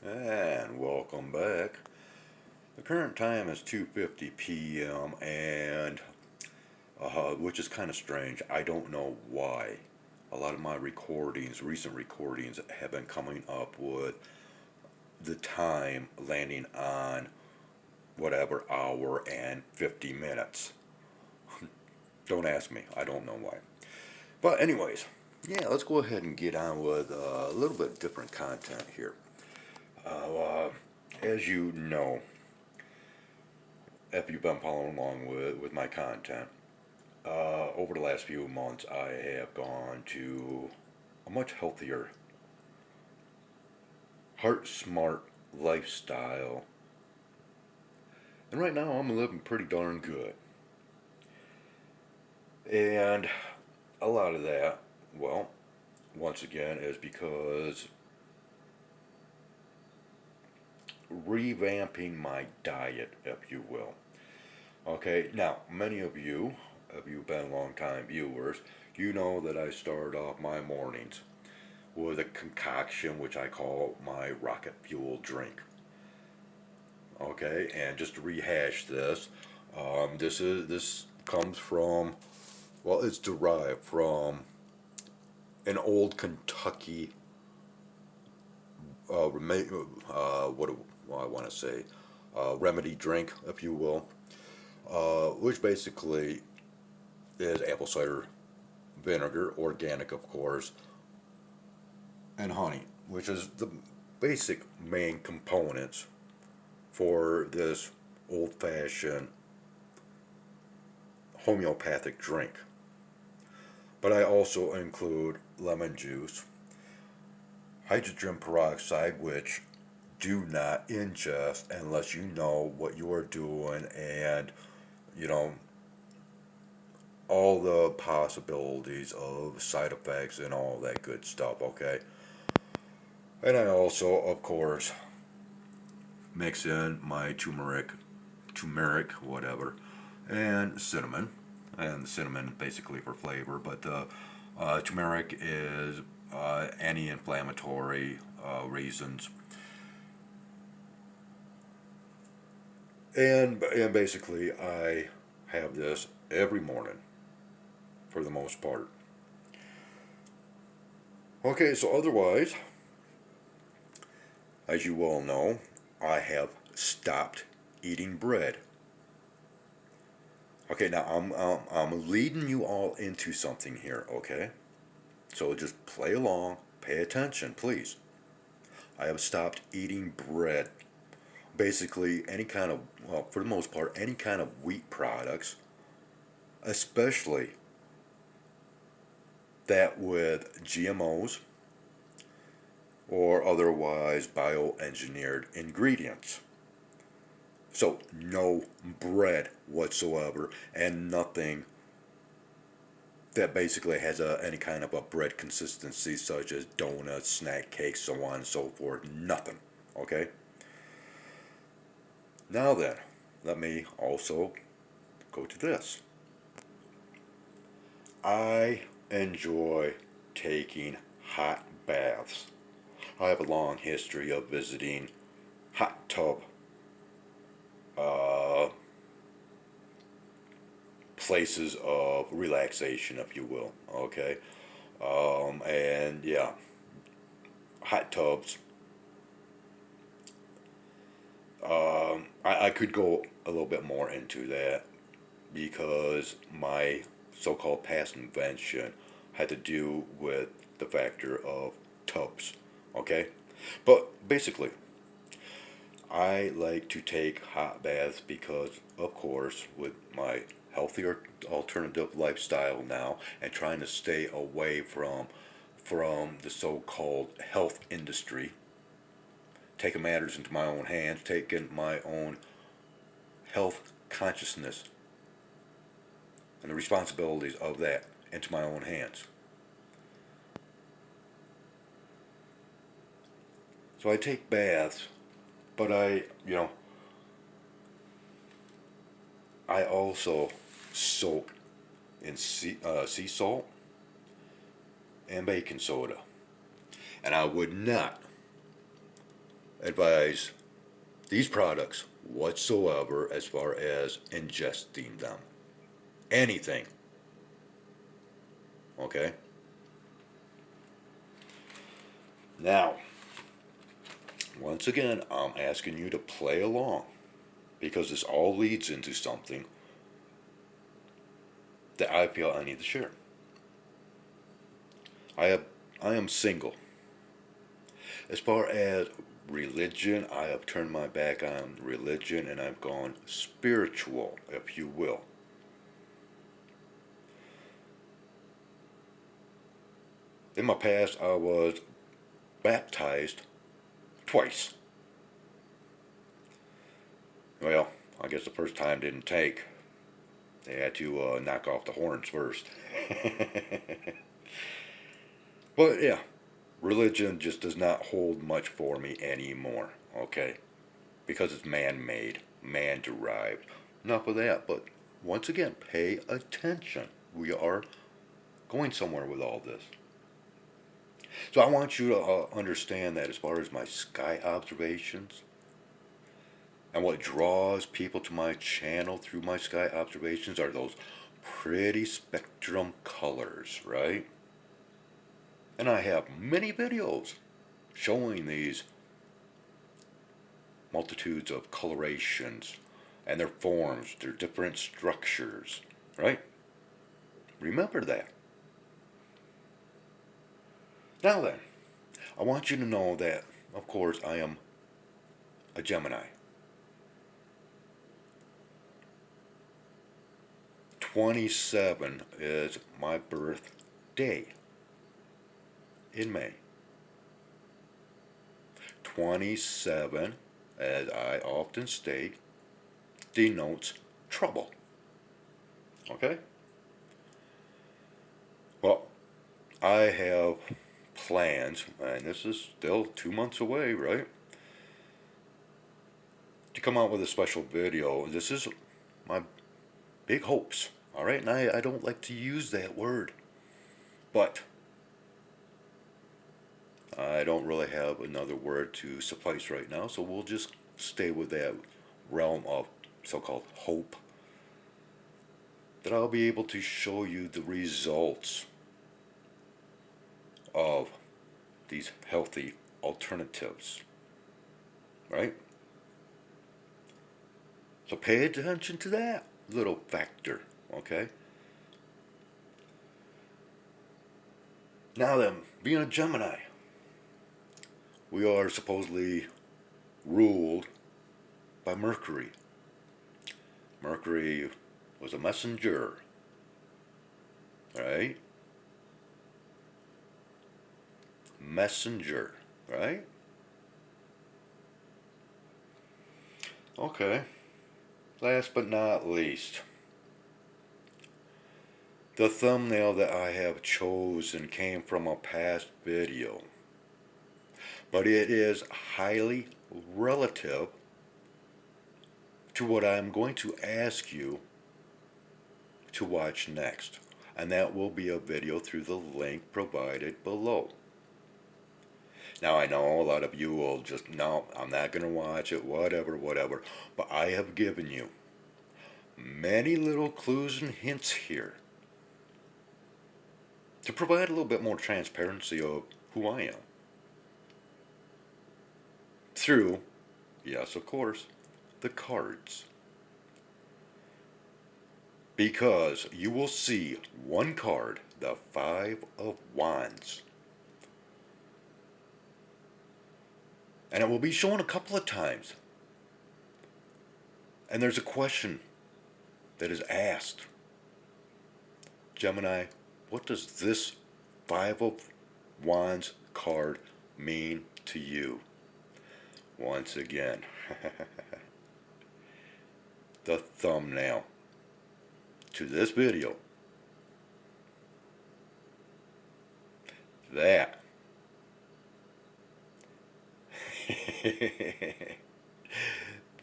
And welcome back. The current time is 2:50 p.m. and which is kind of strange. I don't know why. A lot of my recordings, recent recordings, have been coming up with the time landing on whatever hour and 50 minutes. Don't ask me. I don't know why. But anyways, yeah, let's go ahead and get on with a little bit different content here. As you know, if you've been following along with my content, over the last few months, I have gone to a much healthier, heart smart lifestyle. And right now, I'm living pretty darn good. And a lot of that, well, once again, is because revamping my diet, if you will. Okay, now, many of you, if you've been long time viewers, you know that I start off my mornings with a concoction which I call my rocket fuel drink. Okay, and just to rehash this, this comes from, well, it's derived from an old Kentucky what do I want to say, remedy drink, if you will, which basically is apple cider vinegar, organic, of course, and honey, which is the basic main components for this old fashioned homeopathic drink. But I also include lemon juice, hydrogen peroxide, which do not ingest unless you know what you are doing and, you know, all the possibilities of side effects and all that good stuff, okay? And I also, of course, mix in my turmeric, whatever, and cinnamon. And cinnamon basically for flavor, but turmeric is anti-inflammatory reasons. And basically, I have this every morning for the most part. Okay, so otherwise, as you all know, I have stopped eating bread. Okay, now I'm leading you all into something here, okay? So just play along, pay attention, please. I have stopped eating bread. Basically, any kind of, well, for the most part, any kind of wheat products, especially that with GMOs or otherwise bioengineered ingredients. So, no bread whatsoever, and nothing that basically has any kind of a bread consistency, such as donuts, snack cakes, so on and so forth. Nothing. Okay? Now then, let me also go to this. I enjoy taking hot baths. I have a long history of visiting hot tub uh, places of relaxation, if you will. Okay, and yeah, hot tubs. I could go a little bit more into that because my so-called past invention had to do with the factor of tubs. Okay, but basically, I like to take hot baths because, of course, with my healthier alternative lifestyle now and trying to stay away from the so-called health industry, taking matters into my own hands, taking my own health consciousness and the responsibilities of that into my own hands. So I take baths, but I also soak in sea salt and baking soda. And I would not advise these products whatsoever as far as ingesting them. Anything. Okay? Now, once again, I'm asking you to play along because this all leads into something that I feel I need to share. I am single. As far as religion, I have turned my back on religion and I've gone spiritual, if you will. In my past, I was baptized twice. Well, I guess the first time didn't take. They had to knock off the horns first. But yeah, religion just does not hold much for me anymore, okay? Because it's man-made, man-derived. Enough of that, but once again, pay attention. We are going somewhere with all this. So I want you to understand that as far as my sky observations and what draws people to my channel through my sky observations are those pretty spectrum colors, right? And I have many videos showing these multitudes of colorations and their forms, their different structures, right? Remember that. Now then, I want you to know that, of course, I am a Gemini. 27 is my birthday in May. 27, as I often state, denotes trouble. Okay? Well, I have plans, and this is still 2 months away, right? To come out with a special video. This is my big hopes, all right? And I don't like to use that word, but I don't really have another word to suffice right now, so we'll just stay with that realm of so-called hope, that I'll be able to show you the results of these healthy alternatives, right? So pay attention to that little factor, okay? Now then, being a Gemini, we are supposedly ruled by Mercury. Mercury was a messenger, right? Messenger, right? Okay. Last but not least, the thumbnail that I have chosen came from a past video, but it is highly relative to what I'm going to ask you to watch next, and that will be a video through the link provided below. Now, I know a lot of you will just, no, I'm not going to watch it, whatever, but I have given you many little clues and hints here to provide a little bit more transparency of who I am. Through, yes, of course, the cards. Because you will see one card, the Five of Wands. And it will be shown a couple of times. And there's a question that is asked. Gemini, what does this Five of Wands card mean to you? Once again, the thumbnail to this video. That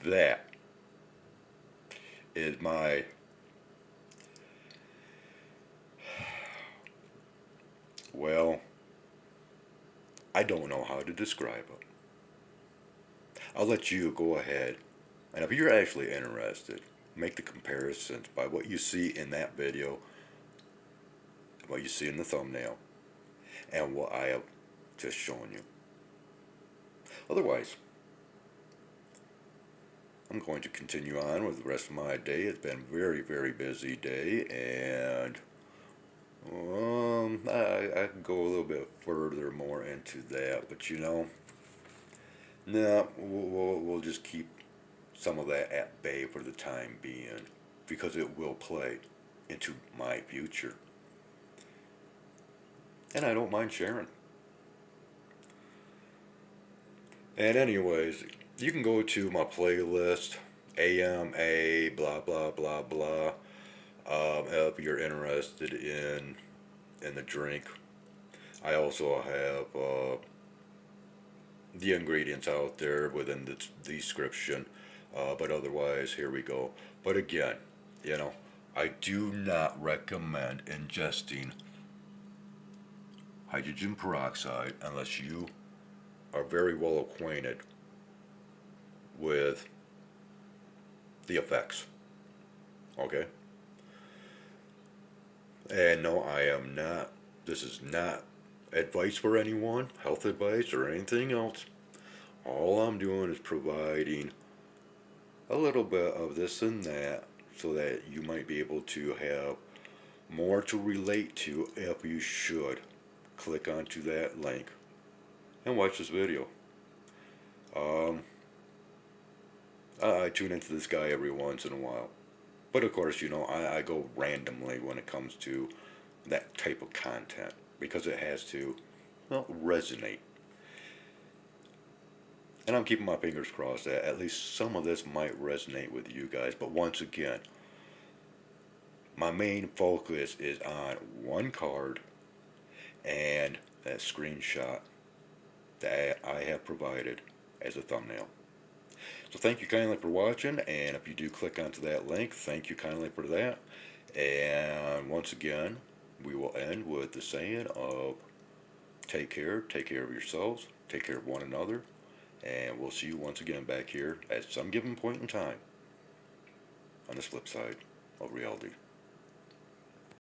that is my well, I don't know how to describe it. I'll let you go ahead, and if you're actually interested, make the comparisons by what you see in that video, what you see in the thumbnail, and what I have just shown you. Otherwise, I'm going to continue on with the rest of my day. It's been a very, very busy day, and I can go a little bit further more into that, but you know, no, we'll just keep some of that at bay for the time being, because it will play into my future, and I don't mind sharing. And anyways, you can go to my playlist, AMA, blah blah blah blah. If you're interested in the drink, I also have the ingredients out there within the description. But otherwise, here we go. But again, you know, I do not recommend ingesting hydrogen peroxide unless you are very well acquainted with the effects. Okay? And no, I am not, this is not advice for anyone, health advice or anything else. All I'm doing is providing a little bit of this and that so that you might be able to have more to relate to if you should click onto that link and watch this video. I tune into this guy every once in a while. But of course, you know, I go randomly when it comes to that type of content because it has to, well, resonate. And I'm keeping my fingers crossed that at least some of this might resonate with you guys. But once again, my main focus is on one card and that screenshot that I have provided as a thumbnail. So thank you kindly for watching, and if you do click onto that link, thank you kindly for that. And once again, we will end with the saying of take care of yourselves, take care of one another, and we'll see you once again back here at some given point in time on this flip side of reality.